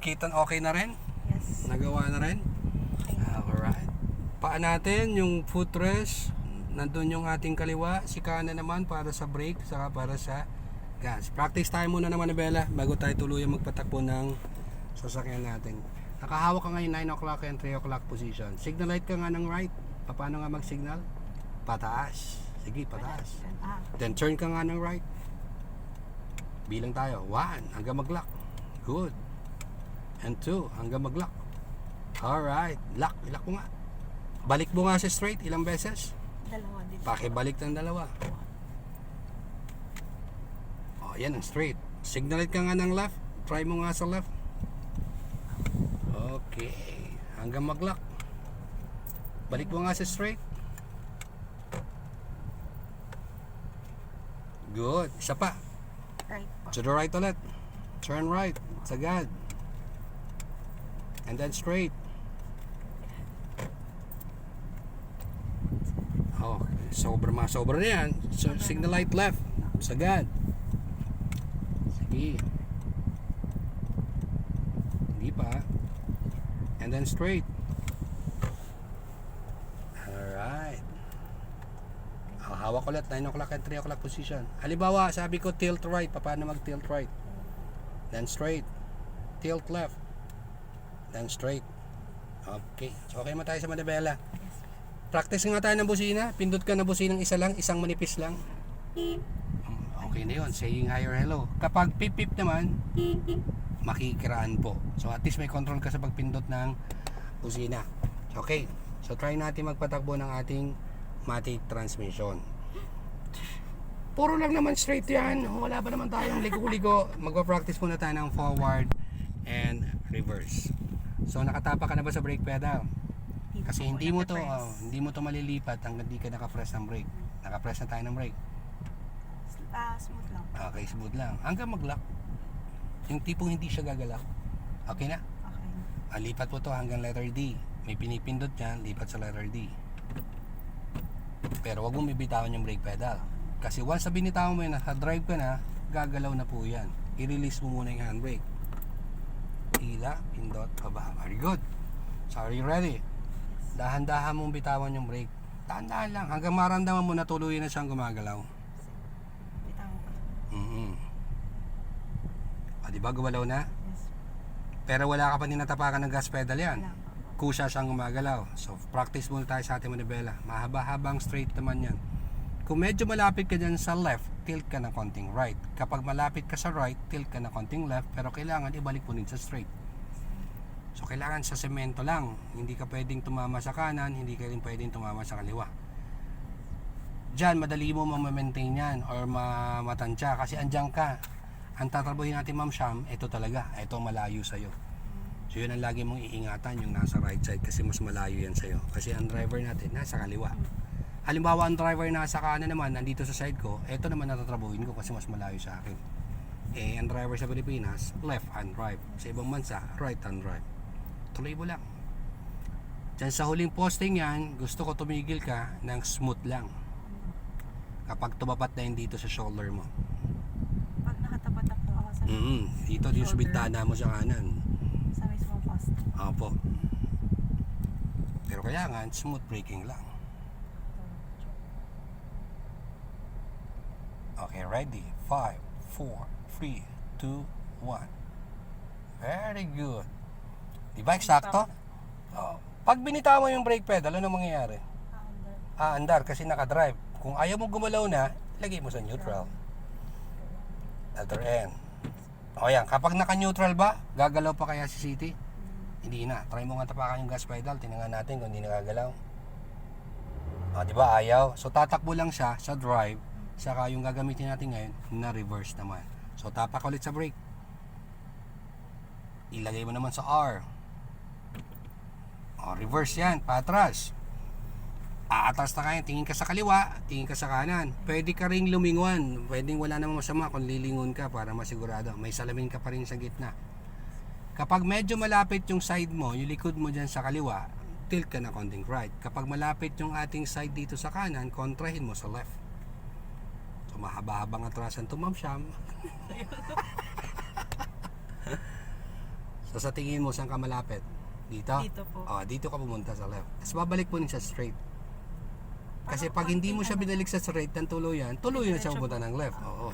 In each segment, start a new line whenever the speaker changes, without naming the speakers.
Kitan okay na rin?
Yes.
Nagawa na rin?
Okay.
Alright. Paa natin, yung footrest, nandun yung ating kaliwa. Si kanan naman para sa brake, saka para sa gas. Practice tayo muna naman, Bella, bago tayo tuluyang magpatakbo ng sasakyan natin. Nakahawak ka ngayon 9 o'clock and 3 o'clock position. Signal light ka nga ng right. Paano nga mag-signal? Pataas. Sige, pataas. Then turn ka nga ng right. Bilang tayo. 1 hanggang mag-lock. Good. And 2 hanggang mag-lock. Alright. Lock. Lock mo nga. Balik mo nga sa straight. Ilang beses?
Dalawa din.
Pakibalik ng dalawa. Oh, yan ang straight. Signal light ka nga ng left. Try mo nga sa left. Okay. Hanggang mag-lock. Balik mo nga sa straight. Good. Isa pa.
Right po.
To the right ulit. Turn right. Sagad. And then straight. Oh, sobra na yan. So, signal light left. Sagad. Sige. Hindi pa. And then straight. Alright. Oh, hawak ulit. 9 o'clock and 3 o'clock position. Halimbawa, sabi ko tilt right. Paano mag-tilt right? Then straight. Tilt left. Then straight. Okay. So, okay mo tayo sa Manibela. Practice nga tayo ng busina. Pindot ka na businang isa lang. Isang manipis lang. Okay na yun. Saying hi or hello. Kapag pip-pip naman, makikiraan po. So, at least may control ka sa pagpindot ng busina. Okay. So, try natin magpatakbo ng ating matic transmission. Puro lang naman straight yan. Wala ba naman tayong ligo-ligo. Magpa-practice muna tayo ng forward and reverse. So, nakatapa ka na ba sa brake pedal? Kasi hindi mo to malilipat hanggang di ka naka-press ng brake. Naka-press na tayo ng brake.
Smooth lang.
Okay, smooth lang. Hanggang mag-lock. Yung tipong hindi siya gagalaw. Okay na?
Okay.
Lipat po to hanggang letter D. May pinipindot dyan, lipat sa letter D. Pero wag mong bibitawan yung brake pedal. Kasi once na binitawan mo yun, drive ka na, gagalaw na po yan. I-release mo muna yung handbrake. Tila, pindot, baba. Very good. So, are you ready? Dahan-dahan mong bitawan yung brake. Dahan-dahan lang. Hanggang maramdaman mo na tuluyan na siyang gumagalaw.
Bitawan ko.
Diba gumalaw na?
Yes.
Pero wala ka pa din natapakan ng gas pedal yan.
Wala.
Kusa siyang gumagalaw. So practice muna tayo sa ating manibela. Mahaba-habang straight naman yan. Kung medyo malapit ka dyan sa left, tilt ka ng konting right. Kapag malapit ka sa right, tilt ka ng konting left. Pero kailangan ibalik mo din sa straight. So kailangan sa semento lang. Hindi ka pwedeng tumama sa kanan, hindi ka rin pwedeng tumama sa kaliwa. Diyan, madali mo ma-maintain yan or matansya kasi andyan ka. Ang tatrabuhin natin, Ma'am Sham, ito talaga. Ito malayo sa'yo. So yun ang lagi mong iingatan, yung nasa right side kasi mas malayo yan sa'yo. Kasi ang driver natin nasa kaliwa. Halimbawa ang driver nasa kanan naman, nandito sa side ko, ito naman natatrabuhin ko kasi mas malayo sa akin. Eh, ang driver sa Pilipinas, left hand drive. Sa ibang bansa, right hand drive. Tuloy mo lang. Diyan sa huling posting yan, gusto ko tumigil ka ng smooth lang. Kapag tumapat na yun dito sa shoulder mo.
Pag nakatapat ako sa
Dito yung sa bintana mo sa kanan.
sa mismong post.
Opo. Pero kailangan smooth braking lang. Okay, ready? 5, 4, 3, 2, 1. Very good. Diba eksakto? Oh. Pag binitaw mo yung brake pedal, ano mangyayari? Andar kasi nakadrive. Kung ayaw mo gumalaw na, lagay mo sa neutral. Other end. O yan, kapag naka-neutral ba, gagalaw pa kaya si City? Hindi na. Try mo nga tapakan yung gas pedal, tingnan natin kung hindi nagagalaw. O, diba ayaw? So tatakbo lang siya sa drive, saka yung gagamitin natin ngayon na reverse naman. So tapak ulit sa brake. Ilagay mo naman sa R. O, reverse yan, patras. Aatras na kayo, tingin ka sa kaliwa, tingin ka sa kanan. Pwede ka ring lumingon. Pwedeng wala namang masama kung lilingon ka para masigurado. May salamin ka pa rin sa gitna. Kapag medyo malapit yung side mo, yung likod mo dyan sa kaliwa, tilt ka na konting right. Kapag malapit yung ating side dito sa kanan, kontrahin mo sa left. So mahaba-habang atrasan to, Ma'am Sham. So sa tingin mo, saan ka malapit? Dito?
Dito po.
Dito ka pumunta sa left. Tapos babalik po rin sa straight. Kasi
Parang
pag hindi mo
konting
siya binalik sa straight ng tuluyan na siya
Diretso
pupunta
po.
ng left. Oo.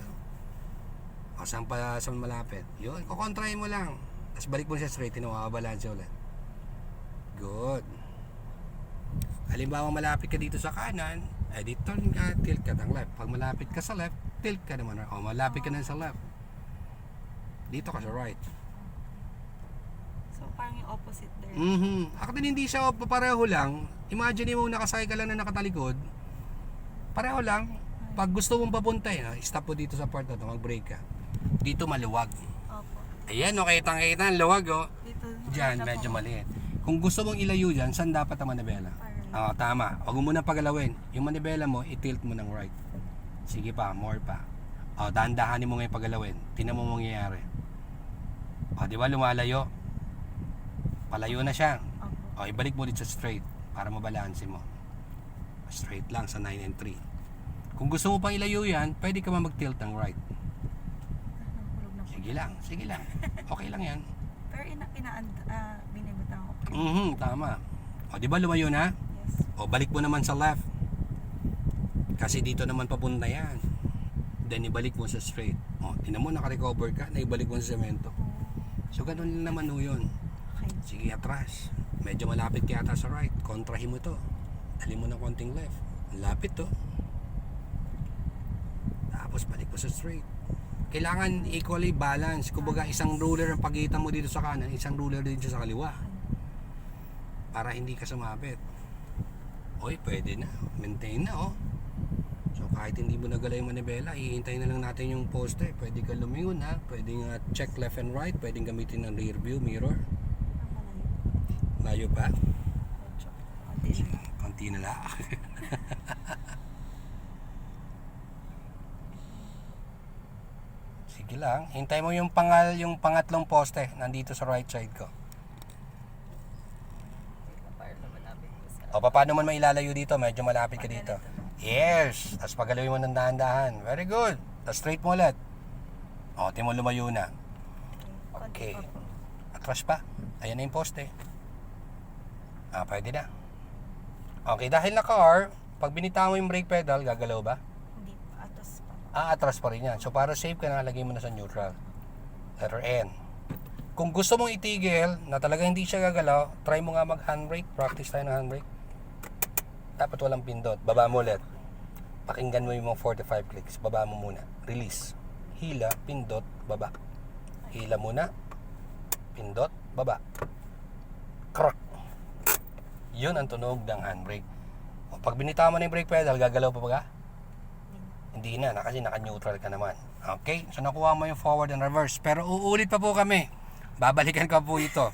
O saan malapit? Yun, kukontrahin mo lang. Tapos balik mo siya straight, tinawakabalaan siya ulit. Good. Halimbawa malapit ka dito sa kanan, di turn ka, tilt ka ng left. Pag malapit ka sa left, tilt ka naman. O malapit ka na sa left. Dito ka sa right.
So, parang yung opposite there.
Actually hindi siya pareho lang. Imagine mo nakasakay ka lang na nakatalikod. Pareho lang. Pag gusto mong papunta, stop po dito sa part na to, mag-brake ka. Dito maluwag.
Opo.
Ayan, kitang-kita ang luwag,
Dito.
Diyan,
na
medyo
po.
maliit. Kung gusto mong ilayo dyan, saan dapat ang manibela?
Parallel.
Tama. Huwag mo muna pagalawin. Yung manibela mo, i-tilt mo ng right. Sige pa, more pa. Dahan-dahanin mo ngayon pagalawin. Tingnan mo mangyayari. Di ba lumalayo? Palayo na siya.
Opo.
Ibalik mo dito sa straight para mabalansin mo. Straight lang sa 9 and 3. Kung gusto mo pang ilayo yan, pwede ka mag-tilt ng right.
Nahulog na po.
Sige lang. Okay lang yan.
Pero binibutang ko.
Tama. Di ba lumayo na?
Yes.
Balik mo naman sa left. Kasi dito naman papunta yan. Then ibalik mo sa straight. Tingnan mo, naka-recover ka, na ibalik mo sa semento. So ganun lang naman yun.
Okay.
Sige, atras. Medyo malapit ka ata sa right. Kontrahin mo to. Dali mo ng konting left. Lapit to. Tapos balik mo sa straight. Kailangan equally balance. Kumbaga isang ruler ang pagitan mo dito sa kanan, isang ruler din sa kaliwa. Para hindi ka sumabit. Pwede na. Maintain na, So kahit hindi mo nagala yung manibela, hihintayin na lang natin yung poste. Pwede ka lumingon, Pwede nga check left and right. Pwedeng gamitin ng rear view mirror. Layo pa.
Medyo. Konti na.
Konti na lang. Sige lang. Hintay mo yung pangatlong poste nandito sa right side ko. Paano man mailalayo dito? Medyo malapit ka dito. Yes! Tapos pagalawin mo ng dahan-dahan. Very good. Tapos straight mo ulit. Tingnan mo lumayo na. Okay.
Konti pa po.
Atras pa. Ayan na yung poste. Pwede na. Okay, dahil naka-R, pag binitaw mo yung brake pedal, gagalaw ba?
Hindi pa. Atos pa.
Atras pa rin yan. So para safe ka, nakalagay mo na sa neutral. Letter N. Kung gusto mong itigil, na talaga hindi siya gagalaw, try mo nga mag-handbrake. Practice tayo ng handbrake. Dapat walang pindot. Baba mo ulit. Pakinggan mo yung mga 45 clicks. Baba mo muna. Release. Hila, pindot, baba. Hila muna. Pindot, baba. Crack. Yun ang tunog ng handbrake. Pag binitaw mo na yung brake pedal, gagalaw pa ba ka? Hindi na, kasi naka-neutral ka naman. Okay? So nakuha mo yung forward and reverse. Pero uulit pa po kami. Babalikan ko po ito.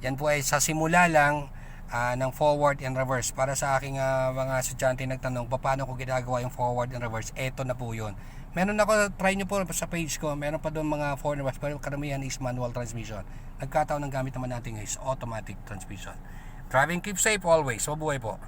Yan po ay sa simula lang ng forward and reverse. Para sa aking mga estudyante nagtanong, paano ko ginagawa yung forward and reverse? Eto na po yun. Meron ako, try nyo po sa page ko, meron pa doon mga forward and reverse, pero karamihan is manual transmission. Nagkataon ng gamit naman natin is automatic transmission. Driving, keep safe always. Mabuhay po.